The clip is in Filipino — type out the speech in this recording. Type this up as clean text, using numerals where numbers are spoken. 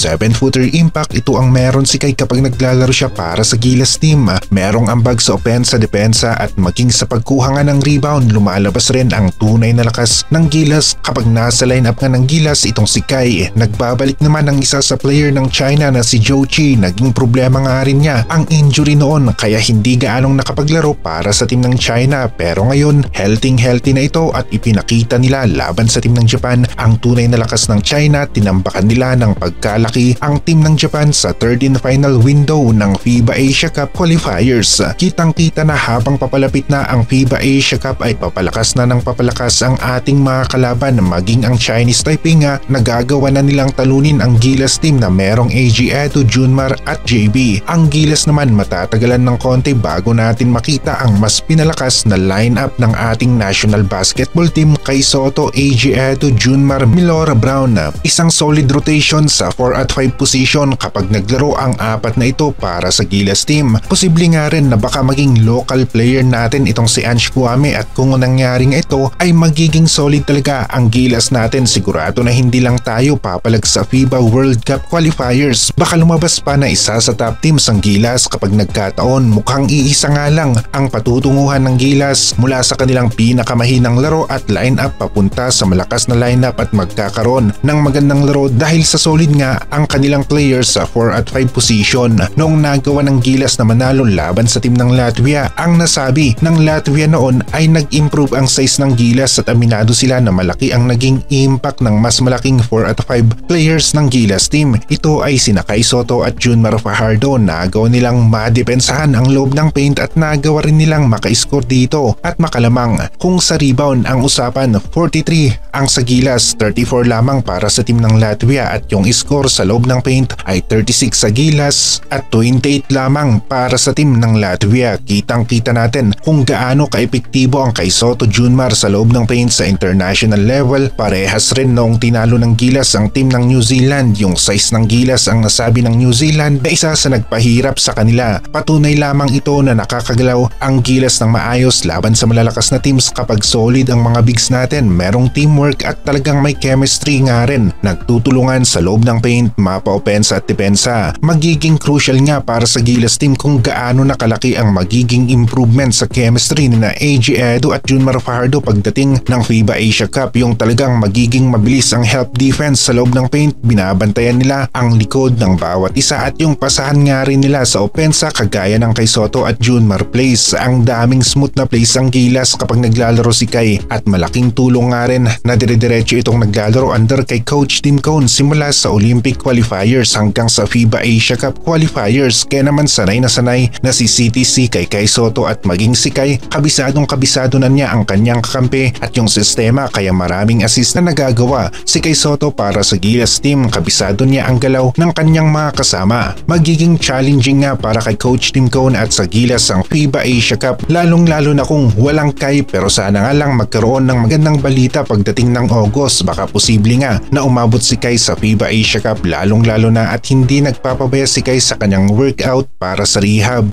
7-footer impact ito ang meron si Kai kapag naglalaro siya para sa Gilas team. Merong ambag sa opensa, depensa at maging sa pagkuha nga ng rebound, lumalabas rin ang tunay na lakas ng Gilas kapag nasa lineup nga ng Gilas itong si Kai. Nagbabalik naman ang isa sa player ng China na si Zhou Qi. Naging problema nga rin niya ang injury noon kaya hindi gaanong nakapaglaro para sa team ng China, pero ngayon healthy na ito at ipinakita nila laban sa team ng Japan ang tunay na lakas ng China. Tinambakan nila ng pagkalaki ang team ng Japan sa third and final window ng FIBA Asia Cup qualifiers. Kitang-kita na habang papalapit na ang FIBA Asia Cup ay papalakas na ng papalakas ang ating mga kalaban, maging ang Chinese Taipei nga nagagawa na nilang talunin ang Gilas team na merong AG Edo, Junmar at JB. Ang Gilas naman matatagalan ng konti bago natin makita ang mas pinalakas na lineup ng ating national basketball team kay Soto, AG Edo, Junmar, Milora Brown. Isang solid rotation sa 4 at 5 position kapag naglaro ang apat na ito para sa Gilas team. Posible nga rin na baka maging local player natin itong si Ange Kwame at kung nangyari nga ito ay magiging solid talaga ang Gilas natin. Sigurado na hindi lang tayo papalag sa FIBA World Cup qualifiers. Baka lumabas pa na isa sa top teams ang Gilas kapag nagkataon. Mukhang iisa nga lang ang patutunguhan ng Gilas mula sa kanilang pinakamahinang laro at lineup papunta sa malakas na lineup at magkakaroon ng magandang laro dahil sa solid nga ang kanilang players sa 4 at 5 position. Noong nagawa ng Gilas na manalo laban sa team ng Latvia, ang nasabi ng Latvia noon ay nag-improve ang size ng Gilas at aminado sila na malaki ang naging impact ng mas malaking 4 at 5 players ng Gilas team. Ito ay sina Kai Soto at Junmar Fajardo. Nagawa nilang madepensahan ang loob ng paint at nagawa rin nilang maka-score dito at makalamang. Kung sa rebound ang usapan, 43 ang sa Gilas, 34 lamang para sa team ng Latvia at yung score sa loob ng paint ay 36 sa Gilas at 28 lamang para sa team ng Latvia. Kitang-kita natin kung gaano kaepektibo ang Kai Soto, Junmar sa loob ng paint sa international level. Parehas rin noong tinalo ng Gilas ang team ng New Zealand. Yung size ng Gilas ang nasabi ng New Zealand na isa sa nagpahirap sa kanila. Patunay lamang ito na nakakagalaw ang Gilas ng maayos laban sa malalakas na teams kapag solid ang mga bigs natin. Merong teamwork at talagang may chemistry nga rin. Nagtutulungan sa loob ng paint, mapa opensa at depensa. Magiging crucial nga para sa Gilas team kung gaano nakalaki ang magiging improvement sa chemistry ni na AG Edo at Junmar Fajardo pagdating ng FIBA Asia Cup. Yung talagang magiging mabilis ang help defense sa loob ng paint, binabantayan nila ang likod ng bawat isa at yung pasahan nga rin nila sa opensa kagaya ng Kai Soto at Junmar plays. Ang daming smooth na plays ang Gilas kapag naglalaro si Kai at malaking tulong nga rin na dire-diretso itong naglalaro under kay Coach Tim Cone simula sa Olympic qualifiers hanggang sa FIBA Asia Cup qualifiers. Kaya naman sanay na si CTC kay Kai Soto at maging si Kai kabisado na niya ang kanyang kakampi at yung sistema kaya maraming assist na nagagawa si Kai Soto para sa Gilas team. Kabisado niya ang galaw ng kanyang mga kasama. Magiging challenging nga para kay Coach Tim Cone at sa Gilas ang FIBA Asia Cup, lalong-lalo na kung walang Kai. Pero sana nga lang magkaroon ng magandang balita pagdating ng August. Baka posible nga na umabot si Kai sa FIBA Asia Cup, lalong-lalo na at hindi nagpapabaya si Kai sa kanyang workout para sa rehab.